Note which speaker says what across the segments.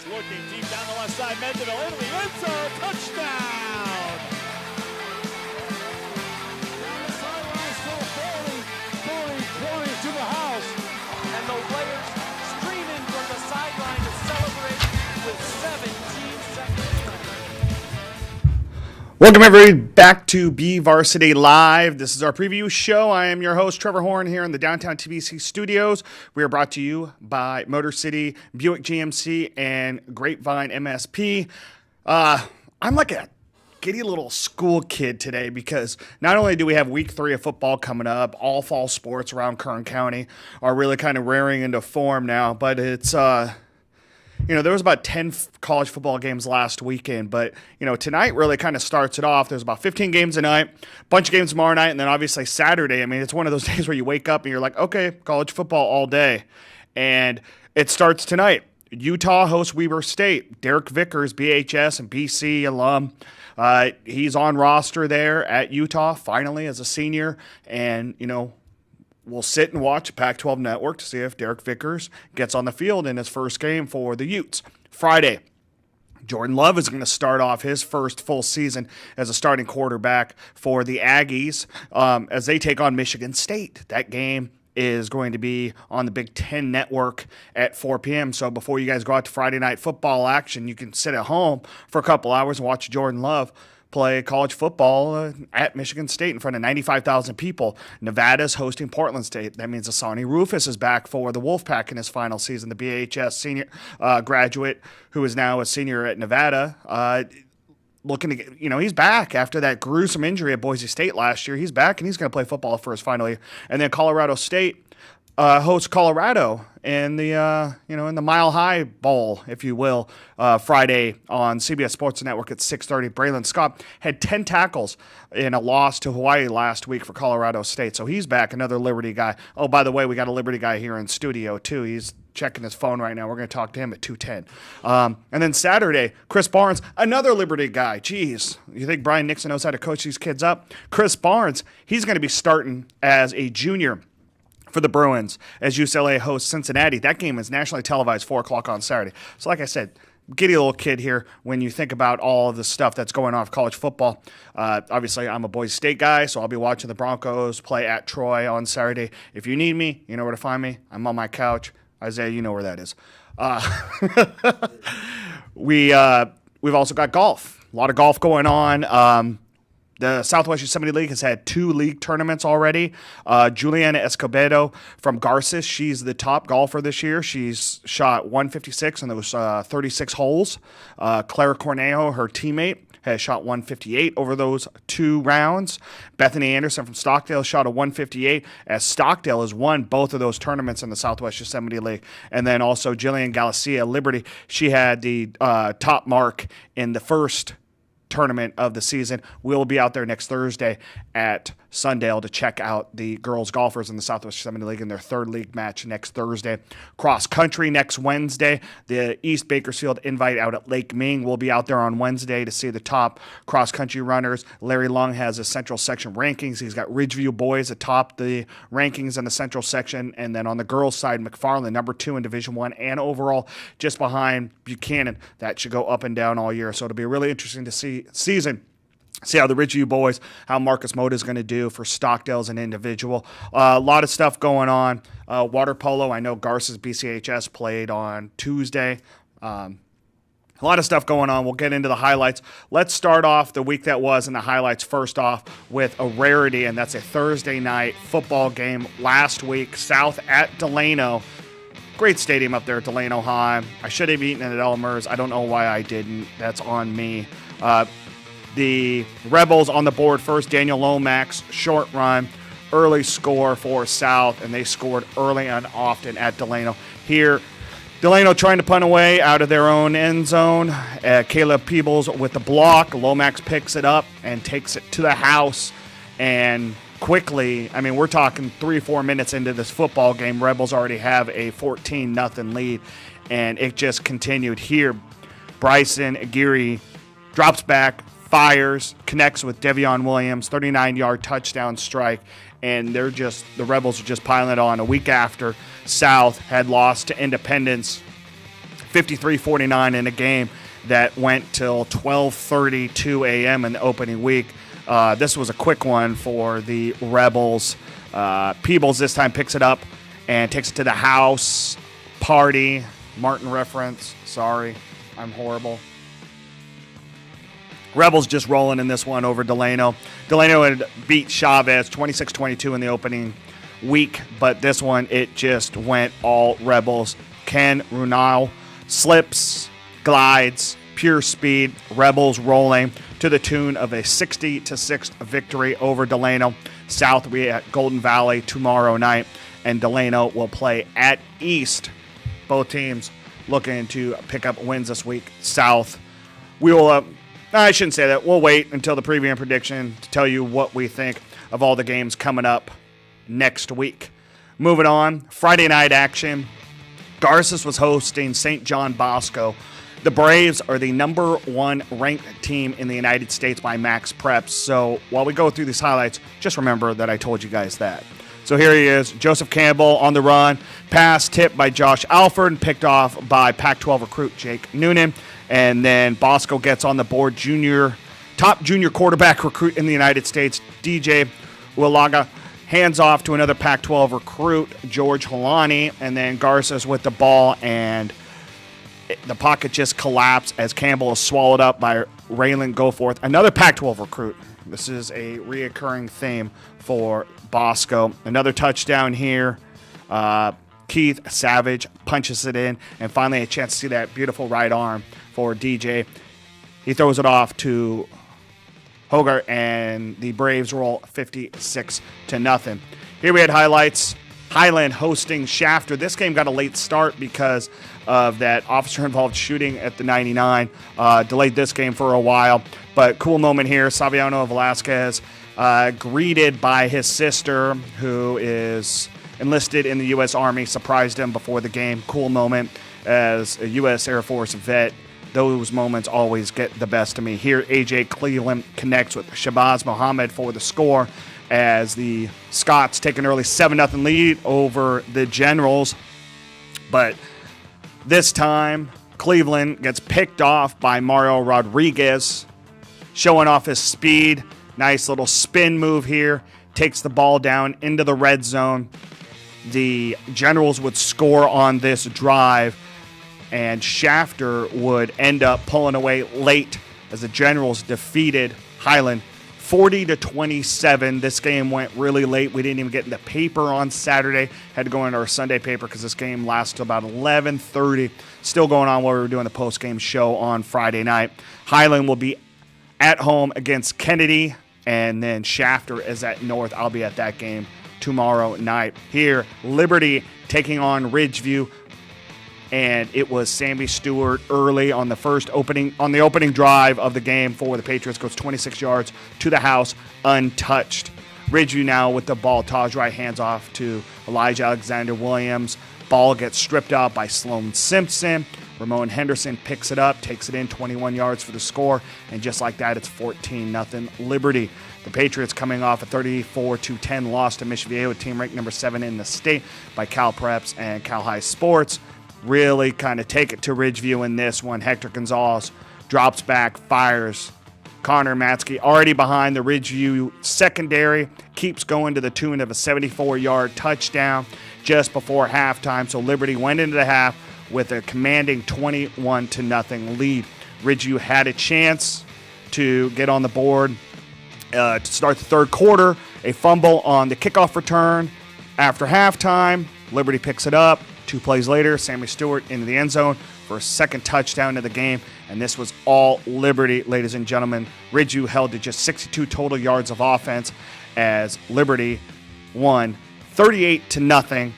Speaker 1: looking deep down the left side. Mendeville into the end zone. Touchdown!
Speaker 2: Down the sideline, still 40, 20 to the house.
Speaker 3: And the players streaming from the sideline to celebrate with 17 seconds left.
Speaker 4: Welcome everybody back to BVarsity Live. This is our preview show. I am your host, Trevor Horn, here in the downtown TVC studios. We are brought to you by Motor City, Buick GMC, and Grapevine MSP. I'm like a giddy little school kid today because not only do we have week 3 of football coming up, all fall sports around Kern County are really kind of rearing into form now, but it's there was about 10 college football games last weekend, but, tonight really kind of starts it off. There's about 15 games tonight, a bunch of games tomorrow night, and then obviously Saturday. I mean, it's one of those days where you wake up and you're like, okay, college football all day. And it starts tonight. Utah hosts Weber State. Derek Vickers, BHS and BC alum. He's on roster there at Utah finally as a senior, and, we'll sit and watch Pac-12 Network to see if Derek Vickers gets on the field in his first game for the Utes. Friday, Jordan Love is going to start off his first full season as a starting quarterback for the Aggies as they take on Michigan State. That game is going to be on the Big Ten Network at 4 p.m. So before you guys go out to Friday night football action, you can sit at home for a couple hours and watch Jordan Love play college football at Michigan State in front of 95,000 people. Nevada's hosting Portland State. That means Asani Rufus is back for the Wolfpack in his final season. The BHS senior graduate who is now a senior at Nevada, looking to get, he's back after that gruesome injury at Boise State last year. He's back and he's going to play football for his final year. And then Colorado State hosts Colorado in the in the Mile High Bowl, if you will, Friday on CBS Sports Network at 6:30. Braylon Scott had 10 tackles in a loss to Hawaii last week for Colorado State, so he's back. Another Liberty guy. Oh, by the way, we got a Liberty guy here in studio too. He's checking his phone right now. We're going to talk to him at 2:10. And then Saturday, Chris Barnes, another Liberty guy. Jeez, you think Brian Nixon knows how to coach these kids up? Chris Barnes, he's going to be starting as a junior for the Bruins as UCLA hosts Cincinnati. That game is nationally televised 4 o'clock on Saturday. So like I said, giddy little kid here when you think about all of the stuff that's going on with college football. Obviously, I'm a Boise State guy, so I'll be watching the Broncos play at Troy on Saturday. If you need me, you know where to find me. I'm on my couch. Isaiah, you know where that is. We've also got golf. A lot of golf going on. The Southwest Yosemite League has had 2 league tournaments already. Juliana Escobedo from Garces, she's the top golfer this year. She's shot 156 on those 36 holes. Clara Cornejo, her teammate, has shot 158 over those 2 rounds. Bethany Anderson from Stockdale shot a 158 as Stockdale has won both of those tournaments in the Southwest Yosemite League. And then also Jillian Galicia, Liberty, she had the top mark in the first tournament of the season. We'll be out there next Thursday at Sundale to check out the girls golfers in the Southwest Yosemite League in their 3rd league match next Thursday. Cross country next Wednesday. The East Bakersfield Invite out at Lake Ming. We'll be out there on Wednesday to see the top cross country runners. Larry Long has his Central Section rankings. He's got Ridgeview boys atop the rankings in the Central Section, and then on the girls side, McFarland, number 2 in Division I and overall, just behind Buchanan. That should go up and down all year. So it'll be really interesting to see how the Ridgeview boys, how Marcus Moda is going to do for Stockdale as an individual. A lot of stuff going on. Water polo, I know Garces BCHS played on Tuesday. A lot of stuff going on. We'll get into the highlights. Let's start off the week that was in the highlights first off with a rarity, and that's a Thursday night football game last week, South at Delano. Great stadium up there at Delano High. I should have eaten it at Elmer's. I don't know why I didn't. That's on me. The Rebels on the board first. Daniel Lomax, short run, early score for South, and they scored early and often at Delano. Here, Delano trying to punt away out of their own end zone. Caleb Peebles with the block. Lomax picks it up and takes it to the house. And quickly, I mean, we're talking 3 or 4 minutes into this football game. Rebels already have a 14-0 lead, and it just continued here. Bryson Aguirre drops back, fires, connects with Devion Williams, 39-yard touchdown strike, and the Rebels are just piling it on. A week after South had lost to Independence 53-49 in a game that went till 12:32 a.m. in the opening week. This was a quick one for the Rebels. Peebles this time picks it up and takes it to the house. Party. Martin reference. Sorry. I'm horrible. Rebels just rolling in this one over Delano. Delano had beat Chavez 26-22 in the opening week, but this one, it just went all Rebels. Ken Runau slips, glides, pure speed. Rebels rolling to the tune of a 60-6 victory over Delano. South will be at Golden Valley tomorrow night, and Delano will play at East. Both teams looking to pick up wins this week. South, we will, I shouldn't say that. We'll wait until the preview and prediction to tell you what we think of all the games coming up next week. Moving on, Friday night action. Garces was hosting St. John Bosco. The Braves are the number 1 ranked team in the United States by Max Preps. So while we go through these highlights, just remember that I told you guys that. So here he is, Joseph Campbell on the run. Pass tipped by Josh Alford, picked off by Pac-12 recruit Jake Noonan. And then Bosco gets on the board, top junior quarterback recruit in the United States, DJ Ualaga. Hands off to another Pac-12 recruit, George Holani. And then Garces with the ball, and the pocket just collapsed as Campbell is swallowed up by Raylan Goforth, another Pac-12 recruit. This is a reoccurring theme for Bosco. Another touchdown here. Keith Savage punches it in, and finally a chance to see that beautiful right arm for DJ. He throws it off to Hogarth, and the Braves roll 56-0. Here we had highlights. Highland hosting Shafter. This game got a late start because of that officer-involved shooting at the 99. Delayed this game for a while. But cool moment here. Saviano Velasquez greeted by his sister, who is enlisted in the U.S. Army, surprised him before the game. Cool moment as a U.S. Air Force vet. Those moments always get the best of me. Here, A.J. Cleveland connects with Shabazz Mohammed for the score as the Scots take an early 7-0 lead over the Generals. But this time, Cleveland gets picked off by Mario Rodriguez, showing off his speed. Nice little spin move here. Takes the ball down into the red zone. The Generals would score on this drive, and Shafter would end up pulling away late as the Generals defeated Highland 40-27. This game went really late. We didn't even get in the paper on Saturday. Had to go into our Sunday paper because this game lasted about 11:30. Still going on while we were doing the post-game show on Friday night. Highland will be at home against Kennedy, and then Shafter is at North. I'll be at that game tomorrow night. Here, Liberty taking on Ridgeview. And it was Sammy Stewart early on the opening drive of the game for the Patriots. Goes 26 yards to the house, untouched. Ridgeview now with the ball. Taj Wright hands off to Elijah Alexander Williams. Ball gets stripped out by Sloan Simpson. Ramon Henderson picks it up, takes it in 21 yards for the score. And just like that, it's 14-0 Liberty. The Patriots coming off a 34-10 loss to Mission Viejo, a team ranked number 7 in the state by Cal Preps and Cal High Sports. Really kind of take it to Ridgeview in this one. Hector Gonzalez drops back, fires. Connor Matzke already behind the Ridgeview secondary. Keeps going to the tune of a 74-yard touchdown just before halftime. So Liberty went into the half with a commanding 21-0 lead. Ridgeview had a chance to get on the board to start the third quarter. A fumble on the kickoff return after halftime. Liberty picks it up. 2 plays later, Sammy Stewart into the end zone for a second touchdown of the game. And this was all Liberty, ladies and gentlemen. Ridgeview held to just 62 total yards of offense as Liberty won 38-0.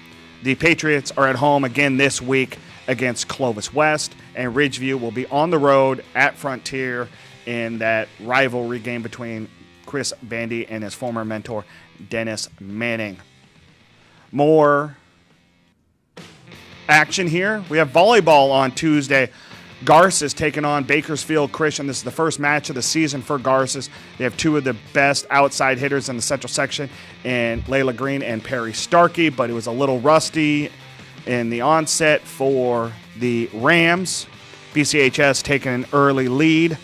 Speaker 4: The Patriots are at home again this week against Clovis West, and Ridgeview will be on the road at Frontier in that rivalry game between Chris Bandy and his former mentor, Dennis Manning. More action here. We have volleyball on Tuesday. Garces taking on Bakersfield Christian. This is the first match of the season for Garces. They have 2 of the best outside hitters in the Central section in Layla Green and Perry Starkey, but it was a little rusty in the onset for the Rams. BCHS taking an early lead,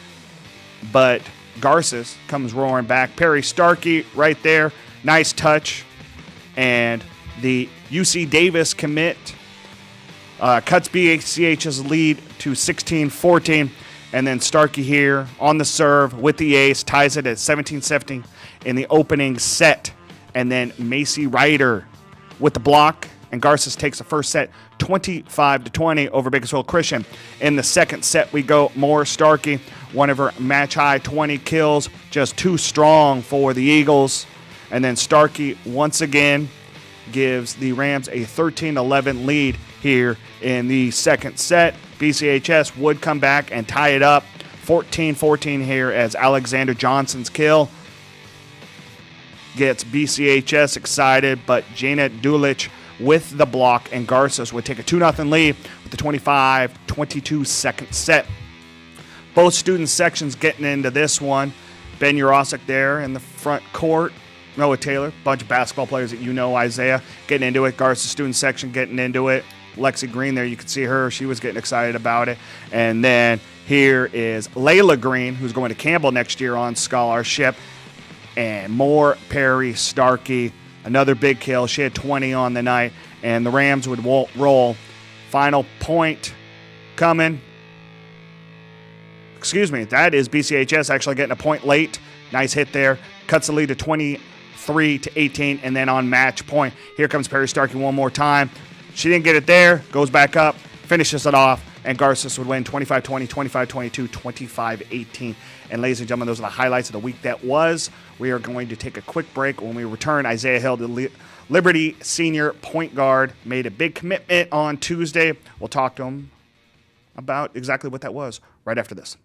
Speaker 4: but Garces comes roaring back. Perry Starkey right there. Nice touch. And the UC Davis commit cuts BCH's lead to 16-14. And then Starkey here on the serve with the ace, ties it at 17-17 in the opening set. And then Macy Ryder with the block, and Garces takes the first set 25-20 over Bakersfield Christian. In the second set, we go more Starkey, one of her match-high 20 kills, just too strong for the Eagles. And then Starkey once again gives the Rams a 13-11 lead here in the second set. BCHS would come back and tie it up 14-14 here as Alexander Johnson's kill gets BCHS excited, but Janet Dulich with the block, and Garces would take a 2-0 lead with the 25-22 second set. Both student sections getting into this one. Ben Urosic there in the front court. Noah Taylor, bunch of basketball players that you know, Isaiah, getting into it. Garces student section getting into it. Lexi Green there, you can see her. She was getting excited about it. And then here is Layla Green, who's going to Campbell next year on scholarship. And more Perry Starkey, another big kill. She had 20 on the night. And the Rams would roll. Final point coming. Excuse me, that is BCHS actually getting a point late. Nice hit there. Cuts the lead to 23-18. And then on match point, here comes Perry Starkey one more time. She didn't get it there, goes back up, finishes it off, and Garces would win 25-20, 25-22, 25-18. And ladies and gentlemen, those are the highlights of the week that was. We are going to take a quick break. When we return, Isaiah Hill, the Liberty senior point guard, made a big commitment on Tuesday. We'll talk to him about exactly what that was right after this.